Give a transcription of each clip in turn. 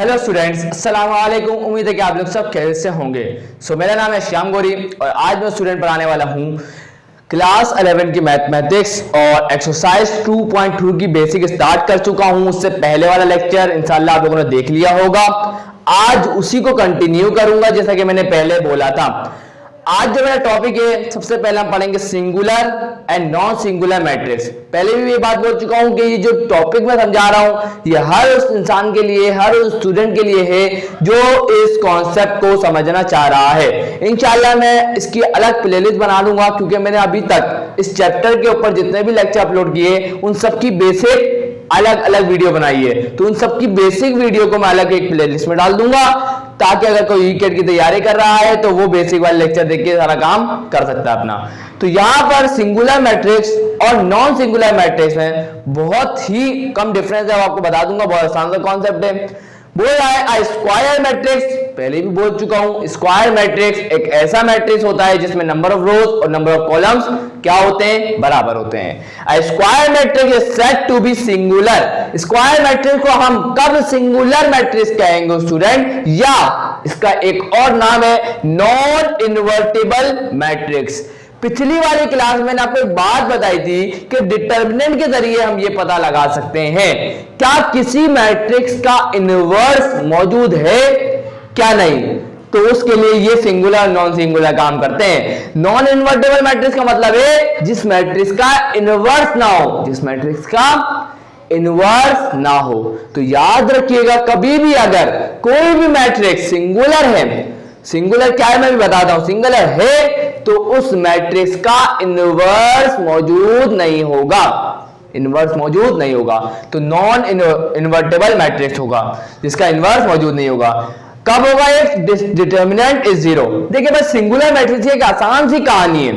Hello students, अस्सलाम वालेकुम। उम्मीद है कि आप लोग सब खैरियत से होंगे। मेरा नाम है श्याम गौरी और आज मैं स्टूडेंट पढ़ाने वाला हूँ क्लास 11 की मैथमेटिक्स और एक्सरसाइज 2.2 की बेसिक स्टार्ट कर चुका हूँ। उससे पहले वाला लेक्चर इंशाल्लाह आप लोगों ने देख लिया होगा। आज उसी को कंटिन्यू करूंगा जैसा कि मैंने पहले बोला था। आज जो मेरा टॉपिक है, सबसे पहले हम पढ़ेंगे singular and non singular matrix. पहले भी ये बात बोल चुका हूं कि ये जो टॉपिक मैं समझा रहा हूं ये हर उस इंसान के लिए, हर उस स्टूडेंट के लिए है जो इस कॉन्सेप्ट को समझना चाह रहा है। इंशाल्लाह मैं इसकी अलग प्लेलिस्ट बना दूंगा क्योंकि मैंने अभी तक इस चैप्टर के ऊपर जितने भी लेक्चर अपलोड किए उन सबकी बेसिक अलग अलग वीडियो बनाई है, तो उन सबकी बेसिक वीडियो को मैं अलग एक प्लेलिस्ट में डाल दूंगा ताकि अगर कोई ईकेट की तैयारी कर रहा है तो वो बेसिक वाले लेक्चर देख के सारा काम कर सकता है अपना। तो यहां पर सिंगुलर मैट्रिक्स और नॉन सिंगुलर मैट्रिक्स में बहुत ही कम डिफरेंस है, आपको बता दूंगा। बहुत आसान सा कॉन्सेप्ट है। बोल रहा है स्क्वायर मैट्रिक्स, पहले भी बोल चुका हूं। स्क्वायर मैट्रिक्स एक ऐसा मैट्रिक्स होता है जिसमें नंबर ऑफ रोज और नंबर ऑफ कॉलम्स क्या होते हैं, बराबर होते हैं। Square matrix is said to be singular. Square matrix को हम कब सिंगुलर मैट्रिक्स कहेंगे स्टूडेंट, या इसका एक और नाम है नॉन इन्वर्टिबल मैट्रिक्स। पिछली वाली क्लास में मैंने आपको एक बात बताई थी कि डिटर्मिनेंट के जरिए हम ये पता लगा सकते हैं क्या किसी मैट्रिक्स का इनवर्स मौजूद है क्या नहीं। तो उसके लिए ये सिंगुलर नॉन सिंगुलर काम करते हैं। नॉन इन्वर्टेबल मैट्रिक्स का मतलब है जिस मैट्रिक्स का इनवर्स ना हो, जिस मैट्रिक्स का इनवर्स ना हो। तो याद रखिएगा, कभी भी अगर कोई भी मैट्रिक्स सिंगुलर है, सिंगुलर क्या है मैं भी बताता हूं, सिंगुलर है तो उस मैट्रिक्स का इनवर्स मौजूद नहीं होगा, इनवर्स मौजूद नहीं होगा। तो नॉन इन्वर्टेबल मैट्रिक्स होगा जिसका इनवर्स मौजूद नहीं होगा। कब होगा एक डिटर्मिनेंट इज जीरो। देखिए बस सिंगुलर मैट्रिक्स एक आसान सी कहानी है।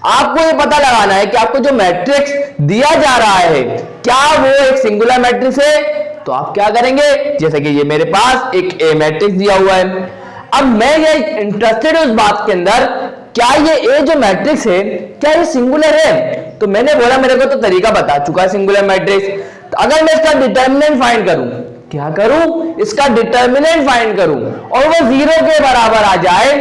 आपको ये पता लगाना है कि आपको जो मैट्रिक्स दिया जा रहा है क्या वो एक सिंगुलर मैट्रिक्स है। तो आप क्या करेंगे, जैसे कि ये मेरे पास एक ए मैट्रिक्स दिया हुआ है। अब मैं ये इंटरेस्टेड हूं इस बात के अंदर, क्या ये ए जो मैट्रिक्स है क्या ये सिंगुलर है। तो मैंने बोला मेरे को तो तरीका बता चुका है सिंगुलर मैट्रिक्स। तो अगर मैं इसका डिटर्मिनेंट फाइंड करूं, क्या करूं, इसका डिटर्मिनेंट फाइंड करूं और वो जीरो के बराबर आ जाए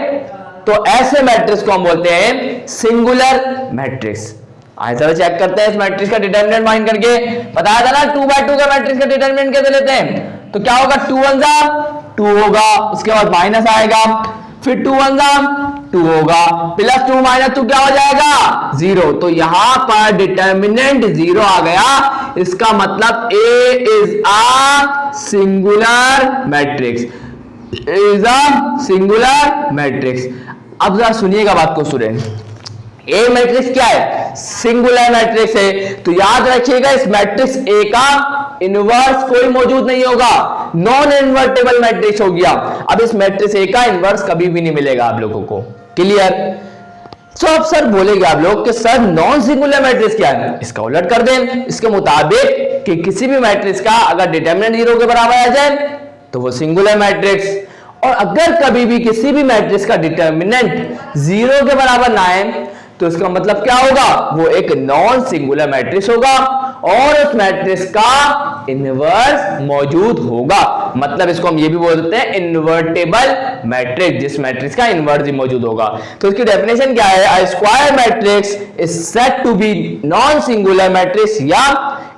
तो ऐसे मैट्रिक्स को हम बोलते हैं सिंगुलर मैट्रिक्स। आइए चलो चेक करते हैं इस मैट्रिक्स का डिटर्मिनेंट फाइंड करके। बताया था ना 2/2 का मैट्रिक्स का डिटर्मिनेंट कैसे लेते हैं। तो क्या होगा, 2 1 जा 2 होगा, उसके बाद माइनस आएगा, फिर 2 1 जा 2 होगा, प्लस 2 माइनस 2 क्या हो जाएगा 0। तो यहां पर डिटर्मिनेंट 0 आ गया। इसका मतलब A is a singular matrix, is a singular matrix. अब जरा सुनिएगा बात को स्टूडेंट, ए मैट्रिक्स क्या है, सिंगुलर मैट्रिक्स है। तो याद रखिएगा इस मैट्रिक्स ए का इनवर्स कोई मौजूद नहीं होगा, नॉन इन्वर्टेबल मैट्रिक्स हो गया। अब इस मैट्रिक्स ए का इनवर्स कभी भी नहीं मिलेगा आप लोगों को, क्लियर। तो अब सर बोलेंगे आप लोग कि सर नॉन सिंगुलर मैट्रिक्स क्या है। इसका उलट कर दें, इसके मुताबिक कि किसी भी मैट्रिक्स का अगर डिटर्मिनेंट 0 के बराबर आ जाए तो वो सिंगुलर मैट्रिक्स, और अगर कभी भी किसी भी मैट्रिक्स का डिटर्मिनेंट 0 के बराबर ना आए तो इसका मतलब क्या होगा, वो एक नॉन सिंगुलर मैट्रिक्स होगा और उस मैट्रिक्स का इनवर्स मौजूद होगा। मतलब इसको हम ये भी बोलते हैं इन्वर्टेबल मैट्रिक्स, जिस मैट्रिक्स का इनवर्स ही मौजूद होगा। तो इसकी डेफिनेशन क्या है, a square matrix is said to be non singular matrix या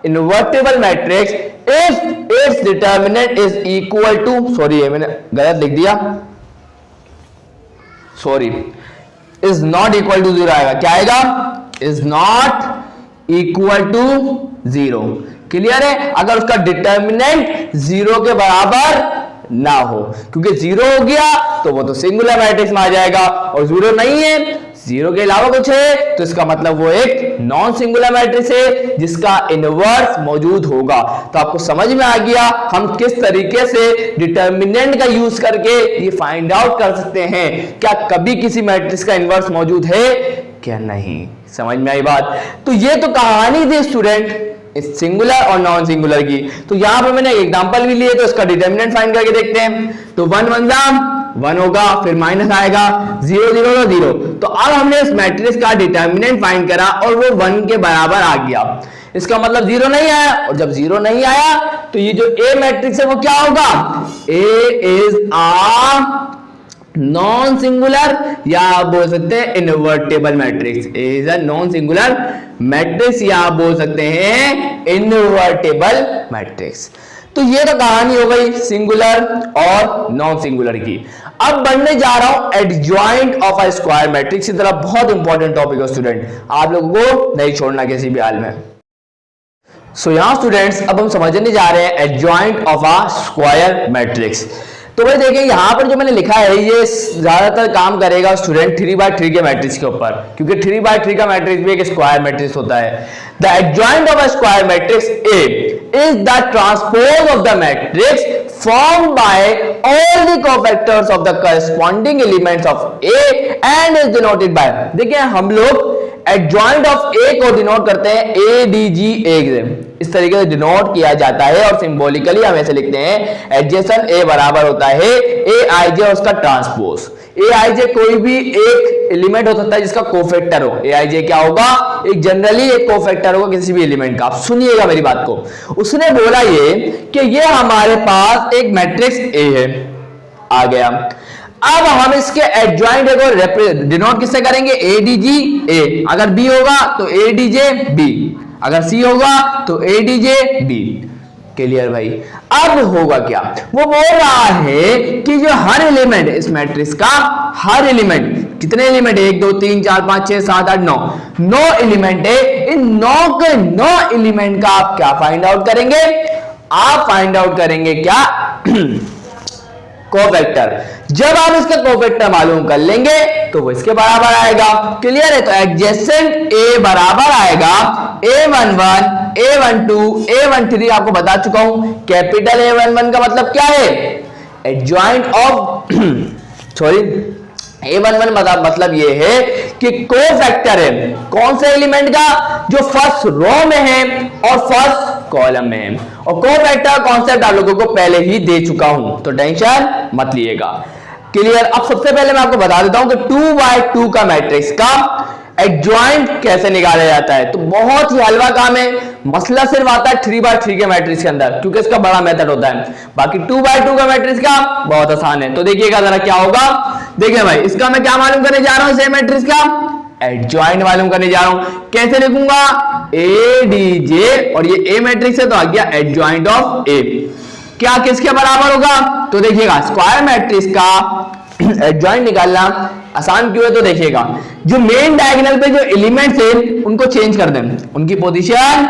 invertible matrix if it's determinant is equal to, sorry ये मैंने गलत लिख दिया, sorry, is not equal to 0 आएगा। क्या आएगा, is not equal to 0। Clear है। अगर उसका डिटर्मिनेंट 0 के बराबर ना हो, क्योंकि 0 हो गया तो वो तो सिंगुलर मैट्रिक्स में आ जाएगा, और 0 नहीं है, 0 के अलावा कुछ है, तो इसका मतलब वो एक नॉन सिंगुलर मैट्रिक्स है जिसका इनवर्स मौजूद होगा। तो आपको समझ में आ गया हम किस तरीके से डिटर्मिनेंट का यूज करके ये फाइंड आउट कर सकते हैं क्या कभी किसी मैट्रिक्स का इनवर्स मौजूद है क्या नहीं। समझ में आई बात। तो ये तो कहानी थी स्टूडेंट इस सिंगुलर और नॉन सिंगुलर की। तो यहां पर मैंने एग्जांपल भी लिए, तो इसका डिटर्मिनेंट फाइंड करके देखते हैं। तो 1 1 जा 1 होगा, फिर माइनस आएगा, 0 0 तो 0। तो अब हमने इस मैट्रिक्स का डिटर्मिनेंट फाइंड करा और वो 1 के बराबर आ गया। इसका मतलब 0 नहीं आया, और जब 0 नहीं आया तो ये जो ए मैट्रिक्स है वो क्या होगा, ए इज अ नॉन सिंगुलर या आप बोल सकते हैं invertible matrix. A is a non singular matrix या आप बोल सकते हैं इनवर्टेबल मैट्रिक्स। तो ये तो कहानी हो गई सिंगुलर और नॉन सिंगुलर की। अब बढ़ने जा रहा हूं adjoint of a square matrix की तरफ। बहुत इंपॉर्टेंट टॉपिक है स्टूडेंट, आप लोगों को नहीं छोड़ना किसी भी हाल में। सो यहां स्टूडेंट्स अब हम समझने जा रहे हैं adjoint of a square matrix. तो भाई देखिए यहां पर जो मैंने लिखा है ये ज्यादातर काम करेगा स्टूडेंट 3x3 के मैट्रिक्स के ऊपर, क्योंकि 3x3 का मैट्रिक्स भी एक स्क्वायर मैट्रिक्स होता है। The adjoint of a square matrix A is the transpose of the matrix formed by all the cofactors of the corresponding elements of A and is denoted by। देखिए हम लोग adjoint of ए को denote करते हैं ADG इस तरीके से denote किया जाता है और सिंबॉलिकली हम ऐसे लिखते हैं एडजेसेंट ए बराबर होता है AIJ और उसका ट्रांसपोज। AIJ कोई भी एक एलिमेंट हो सकता है जिसका कोफैक्टर हो। AIJ क्या होगा, एक जनरली एक कोफैक्टर होगा किसी भी एलिमेंट का। आप सुनिएगा मेरी बात को। उसने बोला ये कि ये हमारे पास एक मैट्रिक्स ए है, आ गया। अब हम इसके एडजॉइंट को डिनोट किससे करेंगे, ADG A। अगर B होगा तो ADJ B, अगर C होगा तो ADJ B। क्लियर भाई। अब होगा क्या, वो बोल रहा है कि जो हर एलिमेंट इस मैट्रिक्स का हर एलिमेंट, कितने एलिमेंट है, 1 2 3 4 5 6 7 8 9 एलिमेंट है। इन 9 के 9 एलिमेंट का आप क्या फाइंड आउट करेंगे, आप फाइंड आउट करेंगे क्या कोफैक्टर। जब आप इसका कोफैक्टर मालूम कर लेंगे तो वो इसके बराबर आएगा। क्लियर है। तो एडजेसेंट ए बराबर आएगा A11 A12 A13। आपको बता चुका हूं कैपिटल A11 का मतलब क्या है, एडजॉइंट ऑफ सॉरी A11 मतलब ये है कि कोफैक्टर है कौन से एलिमेंट का, जो फर्स्ट रो में है और फर्स्ट कॉलम में है। और कोफैक्टर कॉन्सेप्ट आप लोगों को पहले ही दे चुका हूं, तो टेंशन मत लिएगा। क्लियर। अब सबसे पहले मैं आपको बता देता हूं कि 2x2 का मैट्रिक्स का एडजॉइंट कैसे निकाला जाता है। तो बहुत ही हलवा काम है, मसला सिर्फ आता है 3x3 के मैट्रिक्स के अंदर, क्योंकि इसका बड़ा मेथड होता है। बाकी 2x2 का मैट्रिक्स का बहुत आसान है। तो देखिएगा जरा क्या होगा। देखिए भाई इसका मैं क्या मालूम करने जा रहा हूं, सेम मैट्रिक्स का एडजॉइंट मालूम करने जा रहा हूं। कैसे लिखूंगा, ADJ और ये ए मैट्रिक्स है तो आ गया एडजॉइंट ऑफ ए। क्या किसके बराबर होगा, तो देखिएगा स्क्वायर मैट्रिक्स का एडजॉइंट निकालना आसान क्यों है, तो देखिएगा जो मेन डायगोनल पे जो एलिमेंट्स है उनको चेंज कर दें, उनकी पोजीशन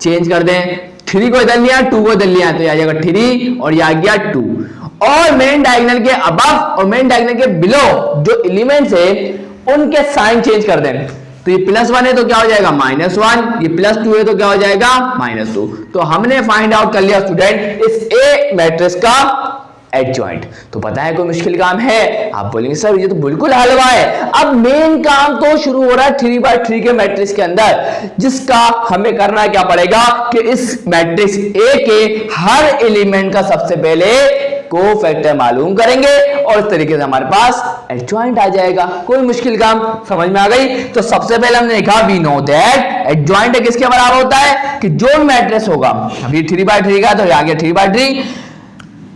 चेंज कर दें। 3 को इधर लिया, 2 को इधर लिया, तो आ जाएगा 3 और ये आ गया 2। और मेन डायगोनल के अबव और मेन डायगोनल के बिलो जो एलिमेंट्स है उनके साइन चेंज कर दें। तो ये +1 है तो क्या हो जाएगा -1, ये +2 है तो क्या हो जाएगा -2। तो हमने फाइंड आउट कर लिया स्टूडेंट इस ए मैट्रिक्स का एडजॉइंट। तो पता है कोई मुश्किल काम है, आप बोलेंगे सर ये तो बिल्कुल हलवा है। अब मेन काम तो शुरू हो रहा है 3x3 के मैट्रिक्स के अंदर, जिसका हमें करना क्या पड़ेगा कि इस मैट्रिक्स ए के हर एलिमेंट का सबसे पहले कोफैक्टर मालूम करेंगे और इस तरीके से हमारे पास एडजॉइंट आ जाएगा। कोई मुश्किल काम समझ में आ गई। तो सबसे पहले हमने देखा वी नो दैट एडजॉइंट किसके बराबर होता है कि जो मैट्रिक्स होगा, अभी 3x3 का तो आ गया 3x3।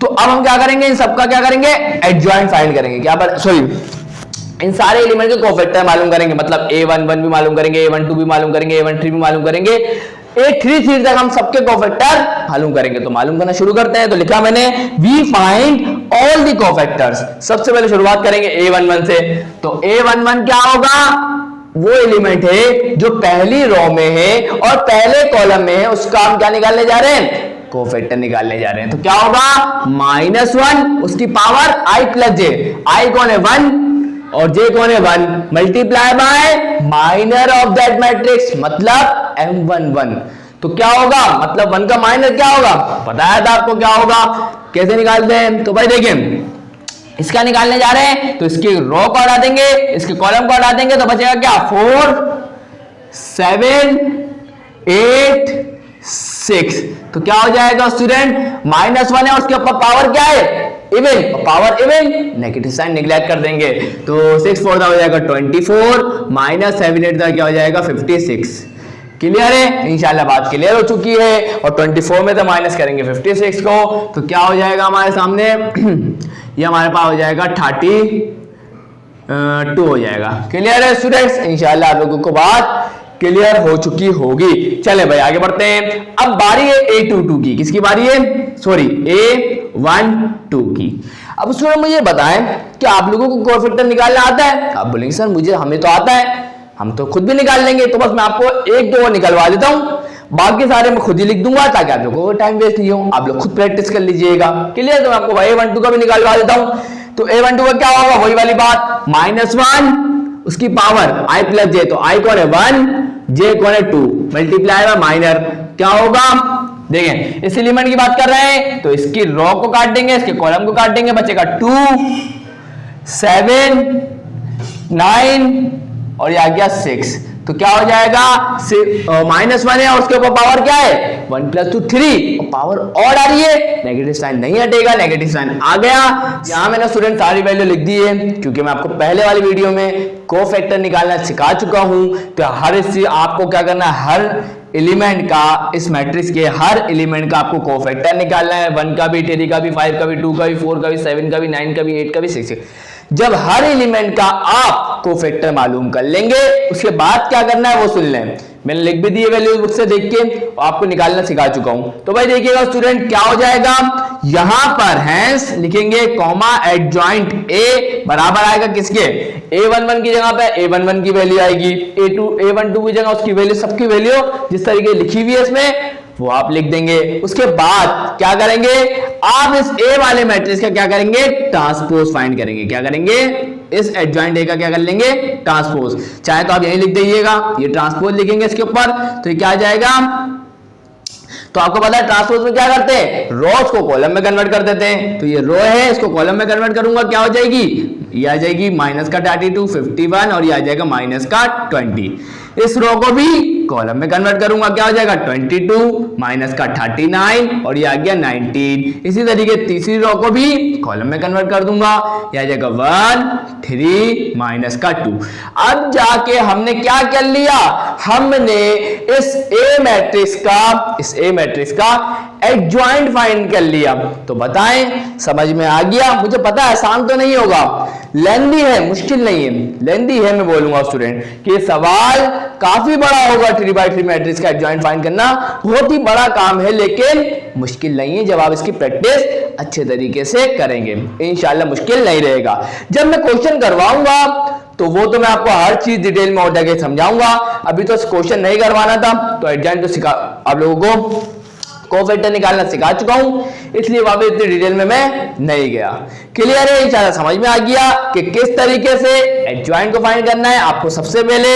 तो अब हम क्या करेंगे, इन सबका क्या करेंगे, एडजॉइंट फाइंड करेंगे। क्या सॉरी इन सारे एलिमेंट के कोफैक्टर मालूम करेंगे, मतलब A11 भी मालूम करेंगे, A12 भी मालूम करेंगे, A13 भी मालूम करेंगे, A33 तक हम सबके कोफैक्टर मालूम करेंगे। तो मालूम करना शुरू करते हैं। तो लिखा मैंने we find all the cofactors. सबसे पहले शुरुआत करेंगे A11 से। तो A11 क्या होगा, वो एलिमेंट है जो पहली रो में है और पहले कॉलम में है, उसका हम क्या निकालने जा रहे हैं, कोफैक्टर निकालने जा रहे हैं। तो क्या होगा -1 उसकी पावर I + J। I कौन है 1 और J कौन है 1, multiply by minor of that matrix मतलब M11। तो क्या होगा, मतलब 1 का माइनर क्या होगा, बताया था आपको क्या होगा। कैसे निकालते हैं, तो भाई देखिए इसका निकालने जा रहे हैं तो इसकी रो को हटा देंगे, इसके कॉलम को हटा देंगे, तो बचेगा क्या 4 7 8 6। तो क्या हो जाएगा स्टूडेंट, -1 है, उसके ऊपर पावर क्या है even, power even, negative sign neglect कर देंगे। तो 6 4 हो जाएगा 24 -7 8 क्या हो जाएगा 56। क्लियर है? इंशाल्लाह बात क्लियर हो चुकी है। और 24 में तो माइनस करेंगे 56 को, तो क्या हो जाएगा हमारे सामने ये हमारे पास हो जाएगा 32 हो जाएगा। क्लियर है स्टूडेंट्स? इंशाल्लाह आप लोगों को बात क्लियर हो चुकी होगी। चले भाई आगे बढ़ते हैं। अब बारी है A22 की। किसकी बारी है? सॉरी A12 की। अब स्टूडेंट मुझे बताएं कि आप लोगों को कोएफिशिएंट निकालना आता है? आप बोलेंगे सर मुझे हमें तो आता है, हम तो खुद भी निकाल लेंगे। तो बस मैं आपको एक दो निकलवा देता हूं, बाकी सारे मैं खुद ही लिख दूंगा ताकि आप लोगों को टाइम वेस्ट नहीं हो, आप लोग खुद प्रैक्टिस कर लीजिएगा। क्लियर? तो मैं आपको A12 का भी निकलवा देता हूं। तो A12 का क्या होगा? वही वाली बात, -1 उसकी पावर i प्लस जे, तो i कौन है 1, j कौन है 2, मल्टीप्लाई बाय माइनर क्या होगा? देखें इस एलिमेंट की बात कर रहे हैं तो इसकी रो को काट देंगे, इसके कॉलम को काट देंगे, बचेगा 2 7 9 और ये आ गया 6। तो क्या हो जाएगा? -1 है और उसके ऊपर पावर क्या है? 1 + 2 3, और पावर और आ रही है, नेगेटिव साइन नहीं हटेगा, नेगेटिव साइन आ गया। यहां मैंने स्टूडेंट सारी वैल्यू लिख दी है क्योंकि मैं आपको पहले वाली वीडियो में कोफैक्टर निकालना सिखा चुका हूं। तो हर इससे आपको क्या करना है, हर एलिमेंट का, इस मैट्रिक्स के हर एलिमेंट का आपको कोफैक्टर निकालना है। 1 का भी, 3 का भी, 5 का भी, 2 का भी, 4 का भी, 7 का भी, 9 का भी, 8 का भी, 6 का। जब हर एलिमेंट का आप कोफैक्टर मालूम कर लेंगे उसके बाद क्या करना है वो सुन लें। मैंने लिख भी दिए वैल्यू बुक से देख के, आपको निकालना सिखा चुका हूं। तो भाई देखिएगा स्टूडेंट क्या हो जाएगा, यहां पर हैंस लिखेंगे कॉमा एडजॉइंट ए बराबर आएगा किसके? A11 की जगह पे A11 की वैल्यू आएगी, A12 की जगह उसकी वैल्यू, सबकी वैल्यू जिस तरीके लिखी हुई है इसमें वो आप लिख देंगे। उसके बाद क्या करेंगे, आप इस A वाले मैट्रिक्स का क्या करेंगे? ट्रांसपोज फाइंड करेंगे। क्या करेंगे? इस एडजॉइंट A का क्या कर लेंगे? ट्रांसपोज। चाहे तो आप यही लिख दीजिएगा, ये ट्रांसपोज लिखेंगे इसके ऊपर, तो ये क्या आ जाएगा? तो आपको पता है ट्रांसपोज में क्या करते हैं, रोज को कॉलम में कन्वर्ट कर देते हैं। तो ये रो है, इसको कॉलम में कन्वर्ट करूंगा, क्या हो जाएगी? ये आ जाएगी माइनस का 32 51 और ये आ जाएगा माइनस का 20। इस रो को भी कॉलम में कन्वर्ट करूंगा, क्या हो जाएगा? 22 माइनस का 39 और ये आ गया 19। इसी तरीके तीसरी रो को भी कॉलम में कन्वर्ट कर दूंगा, ये आ जाएगा 1 3 माइनस का 2। अब जाके हमने क्या कर लिया, हमने इस A मैट्रिक्स का एडजॉइंट फाइंड कर लिया। तो बताएं समझ में आ गया? मुझे पता है आसान तो नहीं होगा, लेंदी है, मुश्किल नहीं है, लेंदी है। मैं बोलूंगा स्टूडेंट कि ये सवाल काफी बड़ा होगा, 3x3 मैट्रिक्स का एडजॉइंट फाइंड करना बहुत ही बड़ा काम है, लेकिन मुश्किल नहीं है जब आप इसकी प्रैक्टिस अच्छे तरीके से करेंगे। इंशाल्लाह मुश्किल नहीं रहेगा। जब मैं क्वेश्चन करवाऊंगा तो वो तो मैं आपको हर चीज डिटेल में और जगह समझाऊंगा। अभी तो क्वेश्चन नहीं करवाना था, तो एडजॉइंट तो सिखा, आप लोगों को कोफैक्टर निकालना सिखा चुका हूं, इसलिए वहां पे इतनी डिटेल में मैं नहीं गया। क्लियर है? इंशाल्लाह समझ में आ गया कि किस तरीके से एडजॉइंट को फाइंड करना है। आपको सबसे पहले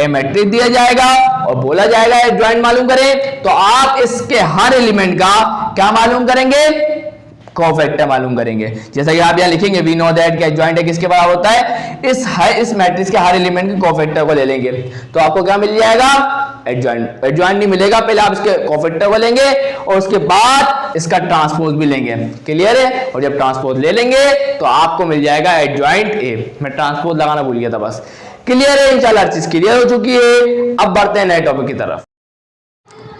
ए मैट्रिक्स दिया जाएगा और बोला जाएगा एडजॉइंट मालूम करें, तो आप इसके हर एलिमेंट का क्या मालूम करेंगे? कोफैक्टर मालूम करेंगे। जैसा कि आप यहां लिखेंगे वी नो दैट कि एडजॉइंट है किसके बराबर होता है? इस मैट्रिक्स के हर एलिमेंट के कोफैक्टर को ले लेंगे, तो आपको क्या मिल जाएगा? एडजॉइंट। एडजॉइंट नहीं मिलेगा, पहले आप इसके कोफैक्टर को लेंगे और उसके बाद इसका ट्रांसपोज भी लेंगे। क्लियर है? और जब ट्रांसपोज ले लेंगे तो आपको मिल जाएगा एडजॉइंट ए। मैं ट्रांसपोज लगाना भूल गया था बस। क्लियर है? इंशाल्लाह हर चीज क्लियर हो चुकी है। अब बढ़ते हैं नए टॉपिक की तरफ।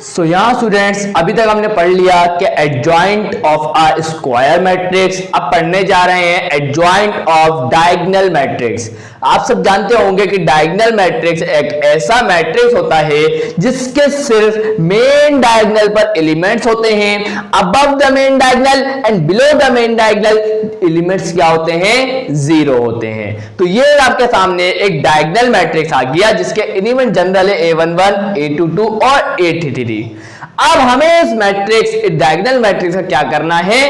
सो यहाँ स्टूडेंट्स अभी तक हमने पढ़ लिया कि adjoint of a square matrix. अब पढ़ने जा रहे हैं एडजॉइंट ऑफ डायगोनल मैट्रिक्स। आप सब जानते होंगे कि डायगोनल मैट्रिक्स एक ऐसा मैट्रिक्स होता है जिसके सिर्फ मेन डायगोनल पर एलिमेंट्स होते हैं। Above the main diagonal and below the main diagonal elements क्या होते हैं? जीरो होते हैं। तो ये आपके सामने एक डायगोनल मैट्रिक्स आ गया जिसके एलिमेंट जनरल है A11 A22 और A33। अब हमें इस मैट्रिक्स, इस डायगोनल मैट्रिक्स का क्या करना है?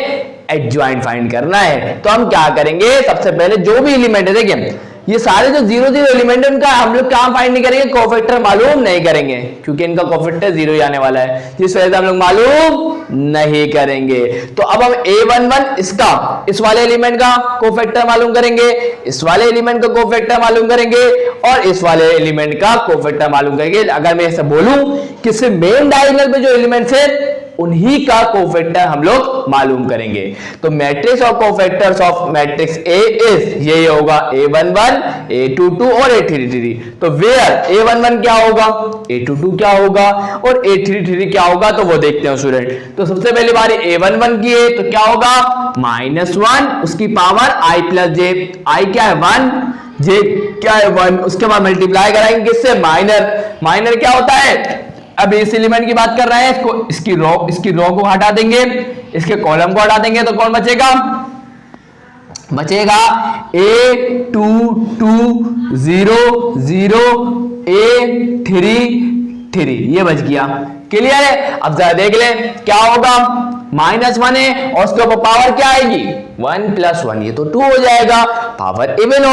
एडजॉइंट फाइंड करना है। तो हम क्या करेंगे, सबसे पहले जो भी एलिमेंट है, देखिए ये सारे जो जीरो जीरो एलिमेंट है उनका हम लोग क्या फाइंड नहीं करेंगे, कोफैक्टर मालूम नहीं करेंगे, क्योंकि इनका कोफैक्टर जीरो ही आने वाला है, जिस वजह से हम लोग मालूम नहीं करेंगे। तो अब हम A11 इसका, इस वाले एलिमेंट का कोफैक्टर मालूम करेंगे, इस वाले एलिमेंट का कोफैक्टर मालूम करेंगे और इस वाले एलिमेंट का कोफैक्टर मालूम करेंगे। अगर मैं ऐसा बोलूं कि सिर्फ मेन डायगोनल पे जो एलिमेंट्स है उन्हीं का कोफैक्टर हम लोग मालूम करेंगे। तो matrix of cofactors of matrix A is, ये होगा A11, A22 और A33। तो वेयर A11 क्या होगा, A22 क्या होगा और A33 क्या होगा, तो वो देखते हैं स्टूडेंट। तो सबसे पहली बारी A11 की है तो क्या होगा -1 उसकी power i plus J, i क्या है 1, जे क्या है 1, उसके बाद मल्टीप्लाई कराएंगे किससे, माइनर क्या होता है, अब इस एलिमेंट की बात कर रहे हैं, इसको इसकी रो को हटा देंगे, इसके कॉलम को हटा देंगे तो कौन बचेगा A22 A33 ये बच गया। क्लियर है। अब जरा देख ले क्या होगा, -1 है और उसके ऊपर पावर क्या आएगी 1 + 1, ये तो 2 हो जाएगा, पावर इवन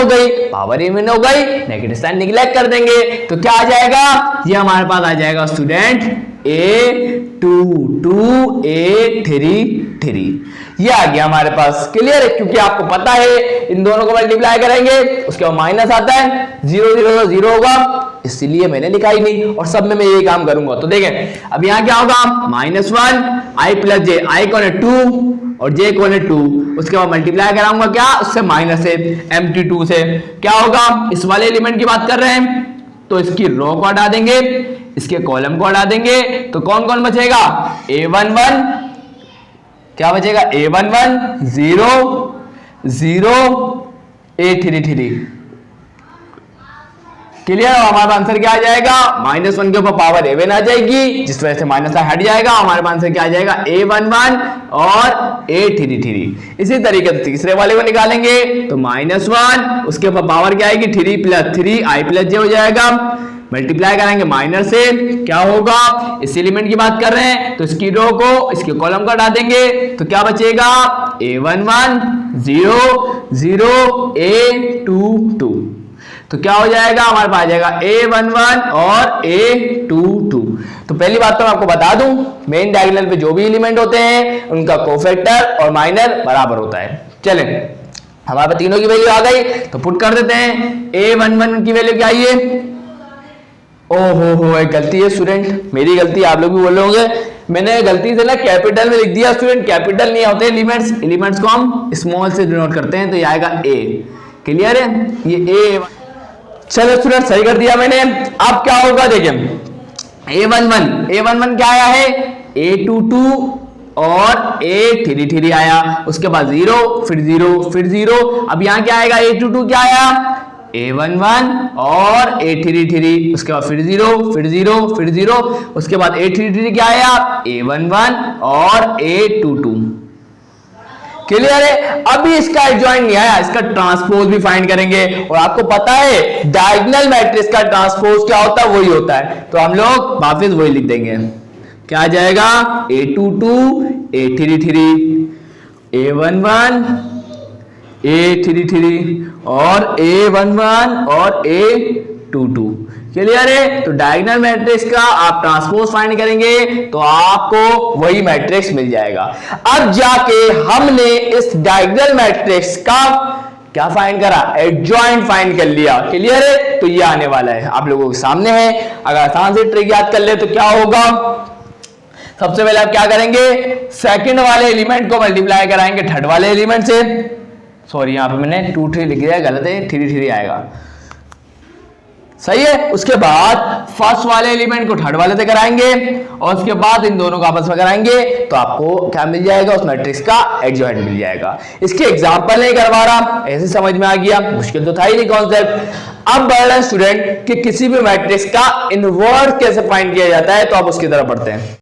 हो गई, नेगेटिव साइन निगलेक्ट कर देंगे तो क्या आ जाएगा, ये हमारे पास आ जाएगा स्टूडेंट A22 A33, ये आ गया हमारे पास। क्लियर है, क्योंकि आपको पता है इन दोनों को मल्टीप्लाई करेंगे उसके बाद माइनस आता है, 0 0 0 होगा, इसलिए मैंने लिखा ही नहीं और सब में मैं यही काम करूंगा। तो देखें अब यहाँ क्या होगा -1 i प्लस जे, i कौन है 2 और j कौन है 2, उसके बाद मल्टीप्लाई कराऊंगा क्या उससे माइनस से MT2 से, क्या होगा इस वाले एलिमेंट की बात कर रहे हैं तो इसकी रो को हटा देंगे, इसके कॉलम को हटा देंगे तो कौन कौन बचेगा A11, क्या बचेगा A11 0 0 A33। क्लियर, हमारा आंसर क्या आ जाएगा -1 के ऊपर पावर A1 आ जाएगी, जिस वजह से माइनस हट जाएगा, हमारे पास आंसर क्या आ जाएगा A11 और A33। इसी तरीके से तीसरे वाले को निकालेंगे तो -1 उसके ऊपर पावर क्या आएगी 3 + 3 i + j हो जाएगा, मल्टीप्लाई करेंगे माइनस से, क्या होगा इस एलिमेंट की बात कर रहे हैं तो इसकी रो को इसके कॉलम को हटा देंगे तो क्या बचेगा A11 0 0 A22। तो क्या हो जाएगा हमारे पास आ जाएगा A11 और A22। तो पहली बात तो मैं आपको बता दूं मेन डायगोनल पे जो भी एलिमेंट होते हैं उनका कोफैक्टर और माइनर बराबर होता है। चलें हमारे पास तीनों की वैल्यू आ गई तो पुट कर देते हैं। A11 की वैल्यू क्या आई है, ओहो एक गलती है स्टूडेंट, मेरी गलती, आप लोग भी बोल रहे होंगे मैंने गलती से ना कैपिटल में लिख दिया स्टूडेंट, कैपिटल नहीं होते एलिमेंट्स को हम स्मॉल से डिनोट करते हैं तो ये आएगा A। क्लियर है, ये A। चलो स्टूडेंट सही कर दिया मैंने। अब क्या होगा देखिए A11 क्या आया है A22 और A33 आया, उसके बाद 0 फिर 0 फिर 0, अब यहाँ क्या आएगा A22 क्या आया A11 और A33, उसके बाद फिर 0 फिर 0 फिर 0, उसके बाद A33 क्या आया A11 और A22। क्लियर है, अभी इसका एडजॉइंट नहीं आया, इसका ट्रांसपोज भी फाइंड करेंगे और आपको पता है डायगोनल मैट्रिक्स का ट्रांसपोज क्या होता है, वही होता है, तो हम लोग वापस वही लिख देंगे। क्या आ जाएगा A22 A33 A11 A33 और A11 और A22। क्लियर है, तो डायगोनल मैट्रिक्स का आप ट्रांसपोज फाइंड करेंगे तो आपको वही मैट्रिक्स मिल जाएगा। अब जाके हमने इस डायगोनल मैट्रिक्स का क्या फाइंड करा, एडजॉइंट फाइंड कर लिया। क्लियर है, तो ये आने वाला है आप लोगों के सामने है। अगर आसान से ट्रिक याद कर ले तो क्या होगा, सबसे पहले आप क्या करेंगे सेकंड वाले एलिमेंट को मल्टीप्लाई कराएंगे थर्ड वाले एलिमेंट से, सॉरी यहाँ पे मैंने 2 3 लिख दिया, गलत है 3 3 आएगा, सही है। उसके बाद फर्स्ट वाले एलिमेंट को थर्ड वाले से कराएंगे और उसके बाद इन दोनों को आपस में कराएंगे तो आपको क्या मिल जाएगा, उस मैट्रिक्स का एडजॉइंट मिल जाएगा। इसके एग्जांपल नहीं करवा रहा, ऐसे समझ में आ गया, मुश्किल तो था ही नहीं कॉन्सेप्ट। अब बढ़ रहे हैं स्टूडेंट कि किसी भी मैट्रिक्स का इनवर्स कैसे फाइंड किया जाता है, तो आप उसकी तरफ बढ़ते हैं।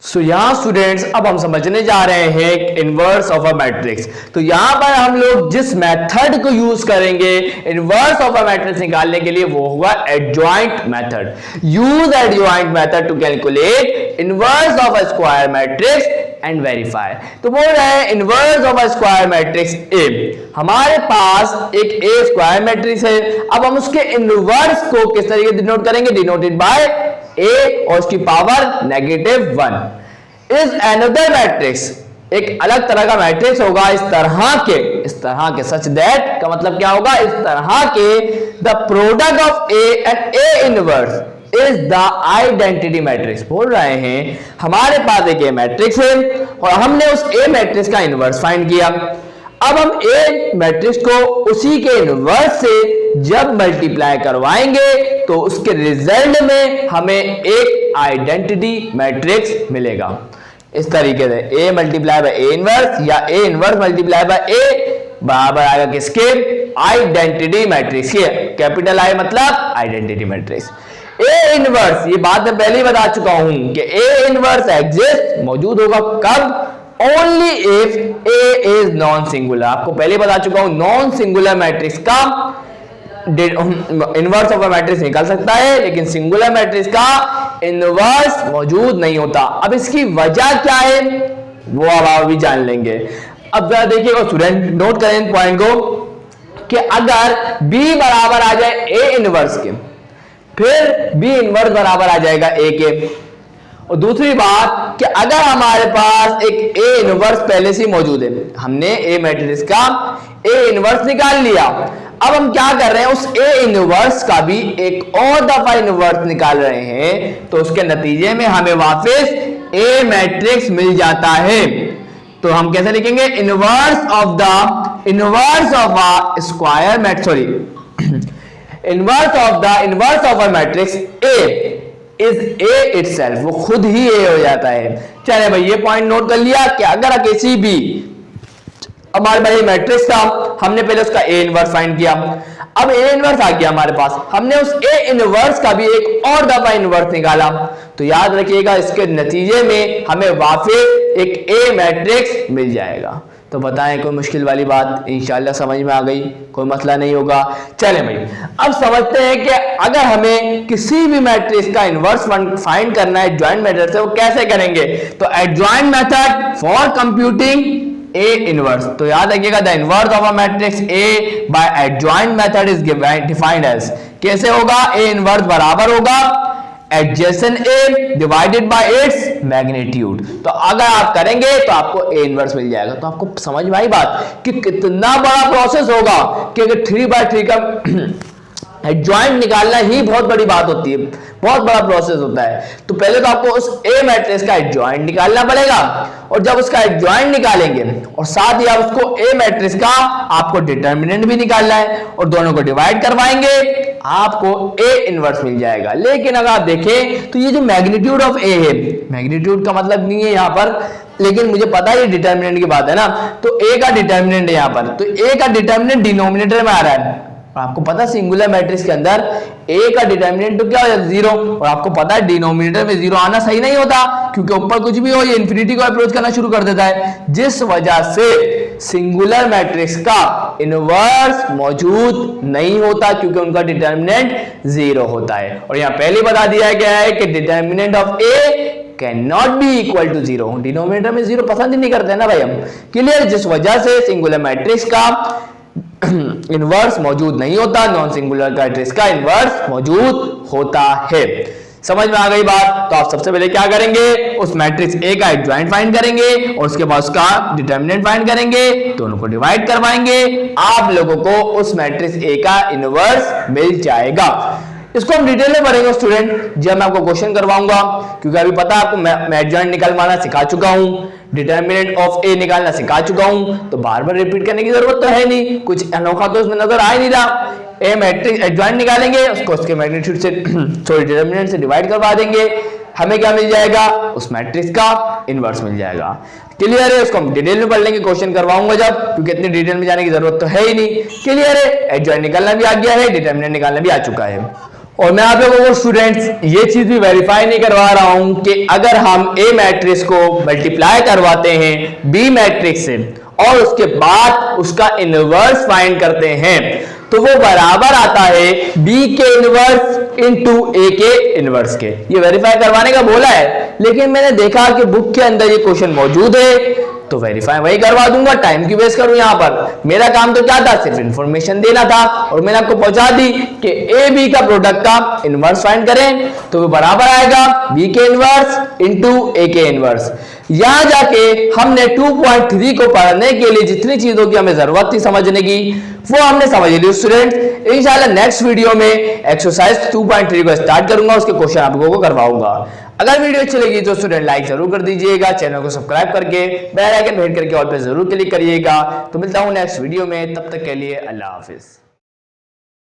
सो यहाँ स्टूडेंट्स अब हम समझने जा रहे हैं इनवर्स ऑफ अ मैट्रिक्स। तो यहाँ पर हम लोग जिस मेथड को यूज करेंगे इनवर्स ऑफ अ मैट्रिक्स निकालने के लिए वो होगा adjoint method. Use adjoint method to calculate inverse of a square matrix and verify. तो बोल रहे हैं inverse of a square matrix A, हमारे पास एक ए स्क्वायर मैट्रिक्स है, अब हम उसके इनवर्स को किस तरीके से डिनोट करेंगे, डिनोटेड बाय ए और उसकी पावर -1 इज अनदर मैट्रिक्स, एक अलग तरह का मैट्रिक्स होगा इस तरह के सच दैट का मतलब क्या होगा, इस तरह के the product of A and A inverse is the identity matrix. बोल रहे हैं हमारे पास एक ए मैट्रिक्स है और हमने उस ए मैट्रिक्स का इनवर्स फाइंड किया। अब हम ए मैट्रिक्स को उसी के इनवर्स से जब मल्टीप्लाई करवाएंगे तो उसके रिजल्ट में हमें एक आइडेंटिटी मैट्रिक्स मिलेगा। इस तरीके से A multiply by A inverse या ए इनवर्स मल्टीप्लाई बाय ए बराबर आएगा किसके? आइडेंटिटी मैट्रिक्स के। कैपिटल आई मतलब आइडेंटिटी मैट्रिक्स। ए इनवर्स, ये बात मैं पहले ही बता चुका हूं कि ए इनवर्स एग्जिस्ट मौजूद होगा कब? Only if A is non singular. आपको पहले बता चुका हूं नॉन सिंगुलर मैट्रिक्स का इनवर्स ऑफ अ मैट्रिक्स निकल सकता है लेकिन सिंगुलर मैट्रिक्स का इनवर्स मौजूद नहीं होता। अब इसकी वजह क्या है वो अब आप भी जान लेंगे। अब जरा देखिएगा स्टूडेंट, नोट करें इन पॉइंट को कि अगर b बराबर आ जाए a इनवर्स के, फिर b इनवर्स बराबर आ जाएगा a के। और दूसरी बात कि अगर हमारे पास एक a इनवर्स पहले से मौजूद है, हमने a मैट्रिक्स का a इनवर्स निकाल लिया, अब हम क्या कर रहे हैं उस a इनवर्स का भी एक और दफा इनवर्स निकाल रहे हैं, तो उसके नतीजे में हमें वापस a मैट्रिक्स मिल जाता है। तो हम कैसे लिखेंगे? Inverse of a square matrix, sorry inverse of a matrix A is A itself, वो खुद ही A हो जाता है। चले भाई ये पॉइंट नोट कर लिया कि अगर किसी भी हमारे पास मैट्रिक्स था, हमने पहले उसका A इनवर्स फाइंड किया, अब A इनवर्स आ गया हमारे पास, हमने उस A इनवर्स का भी एक और दफा इनवर्स निकाला, तो याद रखिएगा इसके नतीजे में हमें वापस एक A मैट्रिक्स मिल जाएगा। तो बताएं कोई मुश्किल वाली बात? इंशाल्लाह समझ में आ गई, कोई मसला नहीं होगा। चलें भाई अब समझते हैं कि अगर हमें किसी भी मैट्रिक्स का इनवर्स फाइंड करना है एडजॉइंट मेथड से, वो कैसे करेंगे? तो adjoint method for computing A inverse, तो याद रखिएगा the inverse of a matrix A by adjoint method is defined as, कैसे होगा? A इनवर्स बराबर होगा adjacent A divided by its magnitude. तो अगर आप करेंगे तो आपको A इनवर्स मिल जाएगा। तो आपको समझ में आई बात कि कितना बड़ा प्रोसेस होगा कि अगर 3/3 का एडजॉइंट निकालना ही बहुत बड़ी बात होती है, बहुत बड़ा प्रोसेस होता है। तो पहले तो आपको उस ए मैट्रिक्स का एडजॉइंट निकालना पड़ेगा, और जब उसका एडजॉइंट निकालेंगे और साथ ही आप उसको ए मैट्रिक्स का आपको डिटर्मिनेंट भी निकालना है और दोनों को डिवाइड करवाएंगे, आपको ए इनवर्स मिल जाएगा। लेकिन अगर आप देखें तो ये जो मैग्नीट्यूड ऑफ ए है, मैग्नीट्यूड का मतलब नहीं है यहाँ पर, लेकिन मुझे पता है ये डिटर्मिनेंट की बात है ना, तो ए का डिटर्मिनेंट है यहाँ पर, तो ए का डिटर्मिनेंट डिनोमिनेटर में आ रहा है। आपको पता है सिंगुलर मैट्रिक्स के अंदर a का डिटर्मिनेंट तो क्या हो जाता है? 0, और आपको पता है डिनोमिनेटर में 0 आना सही नहीं होता, क्योंकि ऊपर कुछ भी हो ये इंफिनिटी को अप्रोच करना शुरू कर देता है, जिस वजह से सिंगुलर मैट्रिक्स का इनवर्स मौजूद नहीं होता, क्योंकि उनका डिटर्मिनेंट 0 होता है। और यहाँ पहले बता दिया गया है कि determinant of a can not be equal to 0, denominator में 0 पसंद ही नहीं करते ना भाई हम, क्लियर? जिस वजह से सिंगुलर मैट्रिक्स का इनवर्स मौजूद नहीं होता, नॉन सिंगुलर मैट्रिक्स का इनवर्स मौजूद होता है। समझ में आ गई बात? तो आप सबसे पहले क्या करेंगे, उस मैट्रिक्स ए का एडजॉइंट फाइंड करेंगे और उसके बाद उसका डिटर्मिनेंट फाइंड करेंगे, दोनों को डिवाइड करवाएंगे, आप लोगों को उस मैट्रिक्स ए का इनवर्स मिल जाएगा। इसको हम डिटेल में पढ़ेंगे स्टूडेंट जब मैं आपको क्वेश्चन करवाऊंगा, क्योंकि अभी पता है आपको मैं एडजॉइंट निकालना सिखा चुका हूं, डिटर्मिनेंट ऑफ ए निकालना सिखा चुका हूं, तो बार बार रिपीट करने की जरूरत तो है नहीं, कुछ अनोखा तो इसमें नजर आ ही नहीं रहा। ए मैट्रिक्स एडजॉइंट निकालेंगे, उसको उसके मैग्नीट्यूड से सॉरी डिटर्मिनेंट से डिवाइड करवा देंगे, हमें क्या मिल जाएगा? उस मैट्रिक्स का इनवर्स मिल जाएगा। क्लियर है? उसको हम डिटेल में पढ़ लेंगे, क्वेश्चन करवाऊंगा जब, क्योंकि इतनी डिटेल में जाने की जरूरत तो है ही नहीं। क्लियर है? एडजॉइंट निकालना भी आ गया है, डिटर्मिनेंट निकालना भी आ चुका है। और मैं आप लोगों को स्टूडेंट्स ये चीज भी वेरीफाई नहीं करवा रहा हूं कि अगर हम ए मैट्रिक्स को मल्टीप्लाई करवाते हैं बी मैट्रिक्स से और उसके बाद उसका इनवर्स फाइंड करते हैं, तो वो बराबर आता है बी के इनवर्स इनटू ए के इनवर्स के। ये वेरीफाई करवाने का बोला है, लेकिन मैंने देखा कि बुक के अंदर ये क्वेश्चन मौजूद है, तो वेरीफाई वही करवा दूंगा, टाइम की वेस्ट करूं यहाँ पर। मेरा काम तो क्या था? सिर्फ इंफॉर्मेशन देना था, और मैंने आपको पहुंचा दी कि ए बी का प्रोडक्ट का इनवर्स फाइंड करें, तो वो बराबर आएगा बी के इनवर्स इनटू ए के इनवर्स। यहां जाके हमने 2.3 को पढ़ने के लिए जितनी चीजों की हमें जरूरत थी समझने की वो हमने समझ ली स्टूडेंट। इंशाल्लाह नेक्स्ट वीडियो में एक्सरसाइज 2.3 को स्टार्ट करूंगा, उसके क्वेश्चन आप लोगों को करवाऊंगा। अगर वीडियो अच्छी लगी तो स्टूडेंट लाइक जरूर कर दीजिएगा, चैनल को सब्सक्राइब करके बेल आइकन पे हिट करके ऑल पे जरूर क्लिक करिएगा। तो मिलता हूं नेक्स्ट वीडियो में, तब तक के लिए अल्लाह हाफिज।